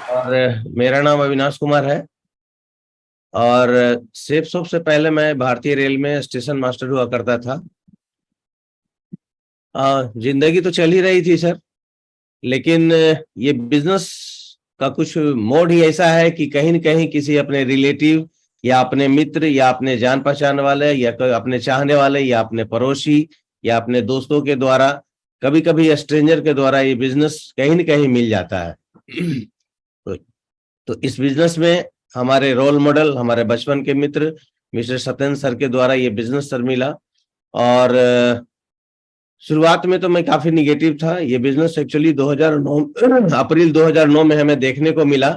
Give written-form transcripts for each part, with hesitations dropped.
और मेरा नाम अविनाश कुमार है। और सेफ शॉप से पहले मैं भारतीय रेल में स्टेशन मास्टर हुआ करता था। जिंदगी तो चल ही रही थी सर, लेकिन ये बिजनेस का कुछ मोड ही ऐसा है कि कहीं न कहीं किसी अपने रिलेटिव या अपने मित्र या अपने जान पहचान वाले या अपने चाहने वाले या अपने पड़ोसी या अपने दोस्तों के द्वारा, कभी कभी स्ट्रेंजर के द्वारा ये बिजनेस कहीं न कहीं मिल जाता है। तो, तो इस बिजनेस में हमारे रोल मॉडल, हमारे बचपन के मित्र मिस्टर सत्येंद्र सर के द्वारा ये बिजनेस सर मिला। और शुरुआत में तो मैं काफी निगेटिव था। ये बिजनेस एक्चुअली 2009 अप्रैल 2009 में हमें देखने को मिला,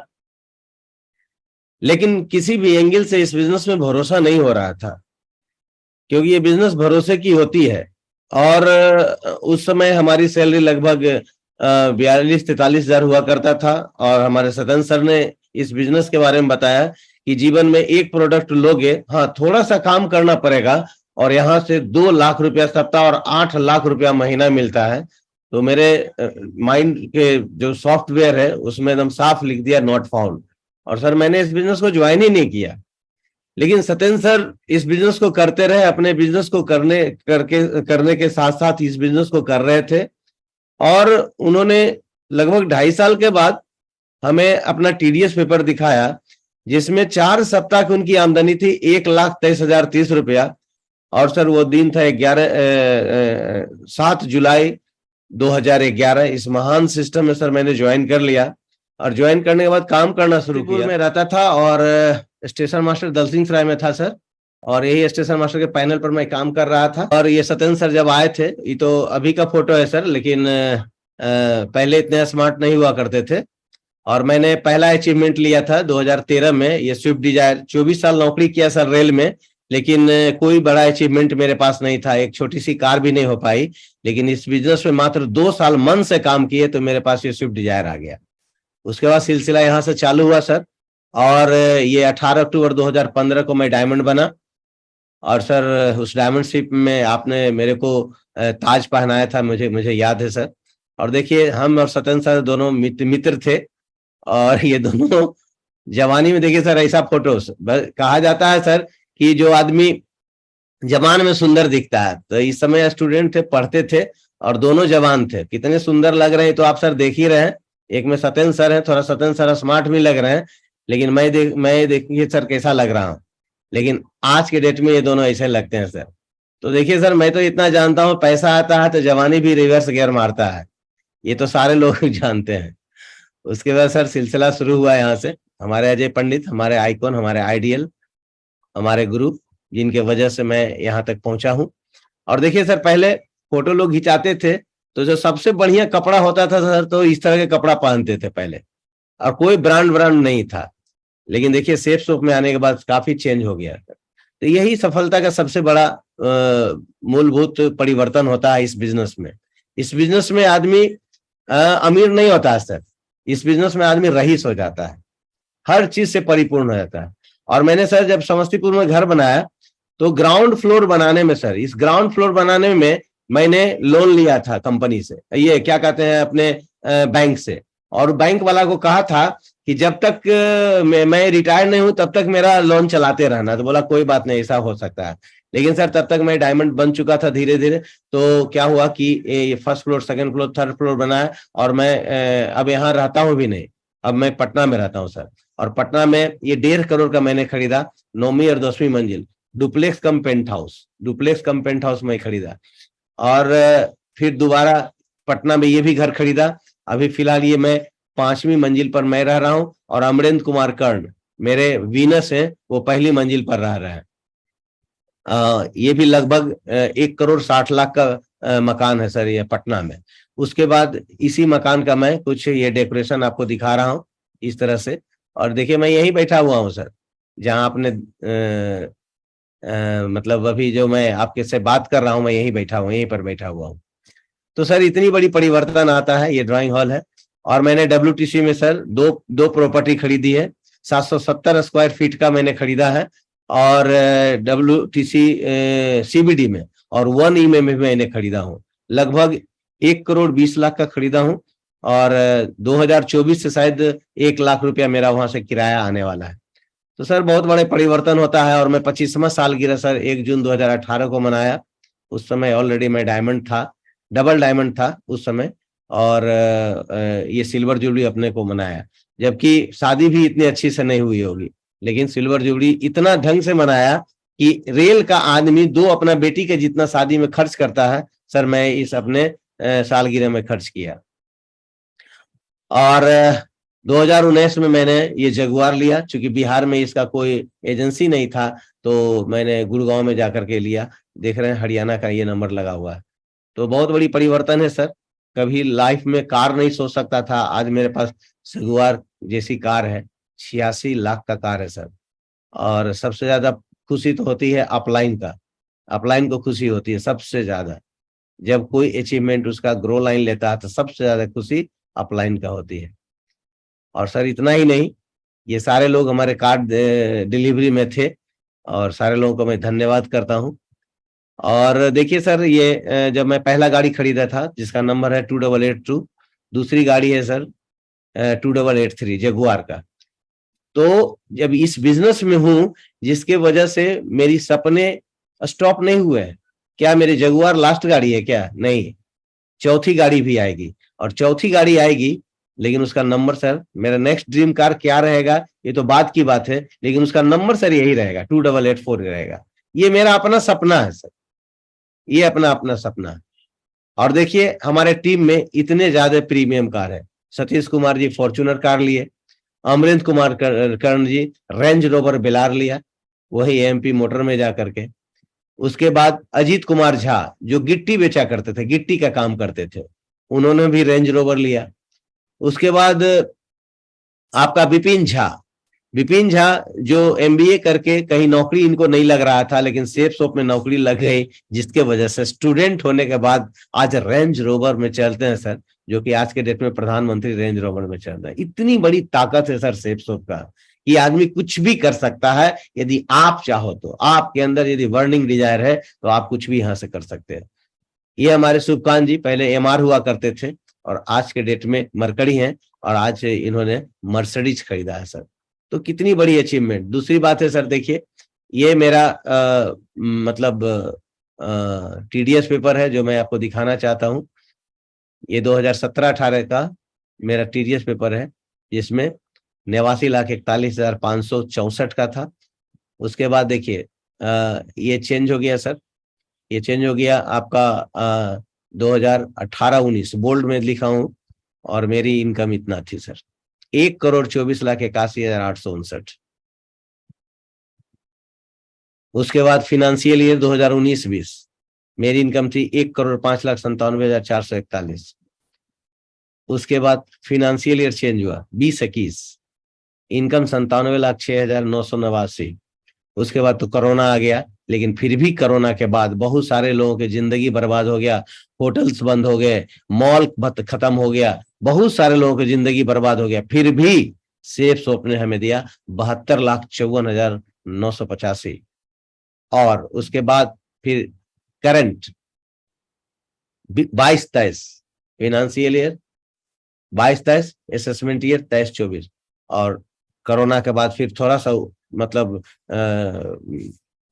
लेकिन किसी भी एंगल से इस बिजनेस में भरोसा नहीं हो रहा था, क्योंकि ये बिजनेस भरोसे की होती है। और उस समय हमारी सैलरी लगभग 42-43 हजार हुआ करता था। और हमारे सत्येंद्र सर ने इस बिजनेस के बारे में बताया कि जीवन में एक प्रोडक्ट लोगे, हाँ थोड़ा सा काम करना पड़ेगा, और यहाँ से 2 लाख रुपया सप्ताह और 8 लाख रुपया महीना मिलता है। तो मेरे माइंड के जो सॉफ्टवेयर है उसमें एकदम साफ लिख दिया नॉट फाउंड। और सर मैंने इस बिजनेस को ज्वाइन ही नहीं किया, लेकिन सत्येंद्र सर इस बिजनेस को करते रहे, अपने बिजनेस को करने के साथ साथ इस बिजनेस को कर रहे थे। और उन्होंने लगभग 2.5 साल के बाद हमें अपना TDS पेपर दिखाया, जिसमें 4 सप्ताह की उनकी आमदनी थी 1,23,030 रुपया। और सर वो दिन था 7 जुलाई 2011। इस महान सिस्टम में सर मैंने ज्वाइन कर लिया, और ज्वाइन करने के बाद काम करना शुरू किया। में रहता था और स्टेशन मास्टर दल सिंह सराय में था सर, और यही स्टेशन मास्टर के पैनल पर मैं काम कर रहा था। और ये सत्येंद्र सर जब आए थे, ये तो अभी का फोटो है सर, लेकिन पहले इतने स्मार्ट नहीं हुआ करते थे। और मैंने पहला अचीवमेंट लिया था 2013 में, ये स्विफ्ट डिजायर। 24 साल नौकरी किया सर रेल में, लेकिन कोई बड़ा अचीवमेंट मेरे पास नहीं था, एक छोटी सी कार भी नहीं हो पाई। लेकिन इस बिजनेस में मात्र 2 साल मन से काम किए तो मेरे पास ये स्विफ्ट डिजायर आ गया। उसके बाद सिलसिला यहाँ से चालू हुआ सर, और ये 18 अक्टूबर 2015 को मैं डायमंड बना। और सर उस डायमंड शिप में आपने मेरे को ताज पहनाया था, मुझे याद है सर। और देखिए हम और सत्येंद्र सर दोनों मित्र थे। और ये दोनों जवानी में, देखिए सर ऐसा फोटो कहा जाता है सर कि जो आदमी जवान में सुंदर दिखता है, तो इस समय स्टूडेंट थे, पढ़ते थे, और दोनों जवान थे। कितने सुंदर लग रहे हैं तो आप सर देख ही रहे हैं। एक में सत्येंद्र सर है, थोड़ा सत्येंद्र सर स्मार्ट भी लग रहे हैं, लेकिन मैं देखिए सर कैसा लग रहा हूँ। लेकिन आज के डेट में ये दोनों ऐसे लगते हैं सर। तो देखिए सर, मैं तो इतना जानता हूँ, पैसा आता है तो जवानी भी रिवर्स गियर मारता है, ये तो सारे लोग जानते हैं। उसके बाद सर सिलसिला शुरू हुआ यहाँ से। हमारे अजय पंडित, हमारे आइकॉन, हमारे आइडियल, हमारे गुरु, जिनके वजह से मैं यहाँ तक पहुंचा हूँ। और देखिए सर, पहले फोटो लोग खिंचाते थे तो जो सबसे बढ़िया कपड़ा होता था सर, तो इस तरह के कपड़ा पहनते थे पहले, और कोई ब्रांड नहीं था। लेकिन देखिए सेफ शॉप में आने के बाद काफी चेंज हो गया। तो यही सफलता का सबसे बड़ा मूलभूत परिवर्तन होता है इस बिजनेस में। इस बिजनेस में आदमी अमीर नहीं होता है सर, इस बिजनेस में आदमी रईस हो जाता है, हर चीज से परिपूर्ण हो जाता है। और मैंने सर जब समस्तीपुर में घर बनाया, तो ग्राउंड फ्लोर बनाने में सर, इस ग्राउंड फ्लोर बनाने में मैंने लोन लिया था कंपनी से, ये क्या कहते हैं अपने बैंक से। और बैंक वाला को कहा था कि जब तक मैं रिटायर नहीं हूं तब तक मेरा लोन चलाते रहना। तो बोला कोई बात नहीं, ऐसा हो सकता है। लेकिन सर तब तक मैं डायमंड बन चुका था धीरे धीरे। तो क्या हुआ कि ये first floor, second floor, third floor बनाया, और मैं अब यहाँ रहता हूँ भी नहीं, अब मैं पटना में रहता हूँ सर। और पटना में ये 1.5 करोड़ का मैंने खरीदा, 9वीं और 10वीं मंजिल, डुप्लेक्स कम पेंट हाउस में खरीदा। और फिर दोबारा पटना में ये भी घर खरीदा। अभी फिलहाल ये मैं 5वीं मंजिल पर मैं रह रहा हूँ, और अमरेंद्र कुमार कर्ण मेरे वीनस हैं, वो पहली मंजिल पर रह रहे हैं। ये भी लगभग 1,60,00,000 का मकान है सर, ये पटना में। उसके बाद इसी मकान का मैं कुछ ये डेकोरेशन आपको दिखा रहा हूँ इस तरह से। और देखिए मैं यहीं बैठा हुआ हूँ सर, जहाँ आपने मतलब अभी जो मैं आपके से बात कर रहा हूँ, मैं यहीं बैठा हूँ, यहीं पर बैठा हुआ हूँ। तो सर इतनी बड़ी परिवर्तन आता है। ये ड्राइंग हॉल है, और मैंने WTC में सर दो प्रॉपर्टी खरीदी है। 770 स्क्वायर फीट का मैंने खरीदा है, और WTC CBD में, और 1E में भी मैंने खरीदा हूँ। लगभग 1,20,00,000 का खरीदा हूँ। और 2024 से शायद 1 लाख रुपया मेरा वहां से किराया आने वाला है। तो सर बहुत बड़े परिवर्तन होता है। और मैं 25वां सालगिरह सर 1 जून 2018 को मनाया। उस समय ऑलरेडी मैं डायमंड था, डबल डायमंड था उस समय। और ये सिल्वर जुबली अपने को मनाया, जबकि शादी भी इतनी अच्छी से नहीं हुई होगी, लेकिन सिल्वर जुबली इतना ढंग से मनाया कि रेल का आदमी 2 अपना बेटी के जितना शादी में खर्च करता है सर, मैं इस अपने सालगिरह में खर्च किया। और 2019 में मैंने ये जगुआर लिया, क्योंकि बिहार में इसका कोई एजेंसी नहीं था, तो मैंने गुड़गांव में जाकर के लिया। देख रहे हैं हरियाणा का ये नंबर लगा हुआ है। तो बहुत बड़ी परिवर्तन है सर। कभी लाइफ में कार नहीं सोच सकता था, आज मेरे पास जगुआर जैसी कार है। 86 लाख का कार है सर। और सबसे ज्यादा खुशी तो होती है अपलाइन का, अपलाइन को खुशी होती है सबसे ज्यादा। जब कोई अचीवमेंट उसका ग्रो लाइन लेता है तो सबसे ज्यादा खुशी अपलाइन का होती है। और सर इतना ही नहीं, ये सारे लोग हमारे कार्ड डिलीवरी में थे, और सारे लोगों को मैं धन्यवाद करता हूँ। और देखिए सर, ये जब मैं पहला गाड़ी खरीदा था जिसका नंबर है 2882, दूसरी गाड़ी है सर 2883 जगुआर का। तो जब इस बिजनेस में हूं जिसके वजह से मेरी सपने स्टॉप नहीं हुए हैं। क्या मेरी जगुआर लास्ट गाड़ी है क्या? नहीं, चौथी गाड़ी भी आएगी, और चौथी गाड़ी आएगी, लेकिन उसका नंबर सर, मेरा नेक्स्ट ड्रीम कार क्या रहेगा ये तो बात की बात है, लेकिन उसका नंबर सर यही रहेगा, 2884 रहेगा। ये मेरा अपना सपना है सर, ये अपना अपना सपना है। और देखिए हमारे टीम में इतने ज्यादा प्रीमियम कार है। सतीश कुमार जी फॉर्च्यूनर कार लिए, अमरेंद्र कुमार कर्ण जी रेंज रोवर बेलार लिया, वही एमपी मोटर में जा करके। उसके बाद अजीत कुमार झा जो गिट्टी बेचा करते थे, गिट्टी का काम करते थे, उन्होंने भी रेंज रोवर लिया। उसके बाद आपका विपिन झा जो एमबीए करके कहीं नौकरी इनको नहीं लग रहा था, लेकिन सेफ शॉप में नौकरी लग गई, जिसके वजह से स्टूडेंट होने के बाद आज रेंज रोवर में चलते हैं सर, जो कि आज के डेट में प्रधानमंत्री रेंज रोवर में चल रहा है। इतनी बड़ी ताकत है सर सेफ शॉप का कि आदमी कुछ भी कर सकता है यदि आप चाहो तो। आपके अंदर यदि बर्निंग डिजायर है तो आप कुछ भी यहां से कर सकते हैं। ये हमारे शुभकांत जी पहले एमआर हुआ करते थे, और आज के डेट में मरकड़ी हैं, और आज इन्होंने मर्सिडीज खरीदा है सर। तो कितनी बड़ी अचीवमेंट। दूसरी बात है सर, देखिए ये मेरा मतलब टीडीएस पेपर है जो मैं आपको दिखाना चाहता हूँ। ये 2017-18 का मेरा टीडीएस पेपर है, जिसमें 89,41,564 का था। उसके बाद देखिए ये चेंज हो गया सर, ये चेंज हो गया आपका 2018-19 बोल्ड में लिखा हूं, और मेरी इनकम इतना थी सर, 1,24,81,859। उसके बाद फिनेंशियल ईयर 2019-20 मेरी इनकम थी 1,05,97,441। उसके बाद फिनेंशियल ईयर चेंज हुआ 20-21, इनकम 97,06,989। उसके बाद तो कोरोना आ गया, लेकिन फिर भी कोरोना के बाद बहुत सारे लोगों की जिंदगी बर्बाद हो गया, होटल्स बंद हो गए, मॉल खत्म हो गया, बहुत सारे लोगों की जिंदगी बर्बाद हो गया, फिर भी सेफ शॉप ने हमें दिया 72,54,985। और उसके बाद फिर current 22-23 financial year, 22-23 assessment year 23-24, और कोरोना के बाद फिर थोड़ा सा मतलब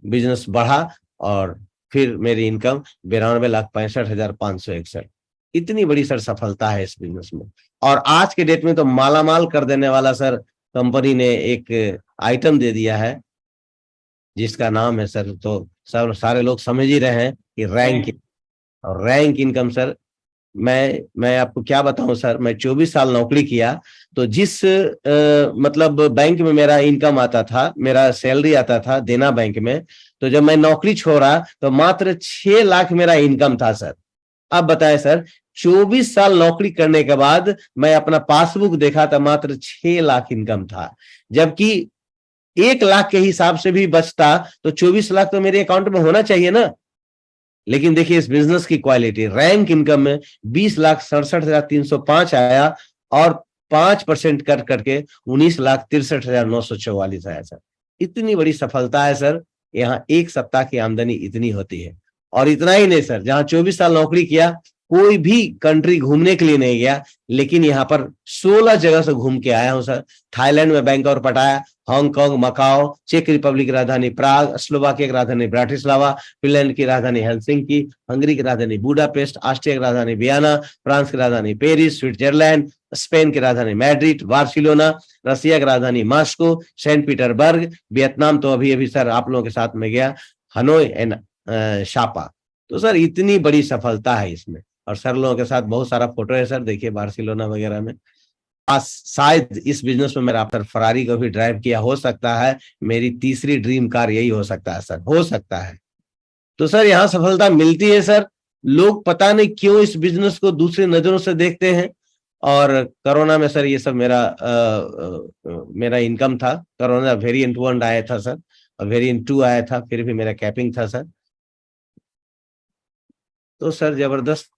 बिजनेस बढ़ा, और फिर मेरी इनकम 92,65,561। इतनी बड़ी सर सफलता है इस बिजनेस में। और आज के डेट में तो मालामाल कर देने वाला सर कंपनी ने एक आइटम दे दिया है जिसका नाम है सर, तो सर सारे लोग समझ ही रहे हैं कि रैंक। और रैंक इनकम सर, मैं आपको क्या बताऊं सर, मैं 24 साल नौकरी किया, तो जिस मतलब बैंक में मेरा इनकम आता था, मेरा सैलरी आता था देना बैंक में, तो जब मैं नौकरी छोड़ा तो मात्र 6 लाख मेरा इनकम था सर। अब बताएं सर, 24 साल नौकरी करने के बाद मैं अपना पासबुक देखा तो मात्र 6 लाख इनकम था, जबकि 1 लाख के हिसाब से भी बचता तो 24 लाख तो मेरे अकाउंट में होना चाहिए ना। लेकिन देखिए इस बिजनेस की क्वालिटी, रैंक इनकम में 20,67,305 आया, और 5% कट करके 19,63,944 आया सर। इतनी बड़ी सफलता है सर, यहाँ एक सप्ताह की आमदनी इतनी होती है। और इतना ही नहीं सर, जहां 24 साल नौकरी किया कोई भी कंट्री घूमने के लिए नहीं गया, लेकिन यहाँ पर 16 जगह से घूम के आया हूँ सर। थाईलैंड में बैंकॉक पटाया, हांगकांग, मकाओ, चेक रिपब्लिक की राजधानी प्राग, स्लोवाकिया की राजधानी ब्राटिस्लावा, फिनलैंड की राजधानी हेलसिंकी, हंगरी की राजधानी बुडापेस्ट, ऑस्ट्रिया की राजधानी वियना, फ्रांस की राजधानी पेरिस, स्विट्जरलैंड, स्पेन की राजधानी मैड्रिड, बार्सिलोना, रसिया की राजधानी मॉस्को, सेंट पीटरबर्ग, वियतनाम तो अभी अभी सर आप लोगों के साथ में गया, हनोई एंड शापा। तो सर इतनी बड़ी सफलता है इसमें, और सर लोगों के साथ बहुत सारा फोटो है सर, देखिए बार्सिलोना वगैरह में। शायद इस बिजनेस में मेरा सर फरारी को भी ड्राइव किया, हो सकता है मेरी तीसरी ड्रीम कार यही हो सकता है सर, हो सकता है। तो सर यहाँ सफलता मिलती है सर, लोग पता नहीं क्यों इस बिजनेस को दूसरी नजरों से देखते हैं। और कोरोना में सर ये सब मेरा इनकम था। कोरोना वेरिएंट 1 आया था सर, और वेरिएंट 2 आया था, फिर भी मेरा कैपिंग था सर। तो सर जबरदस्त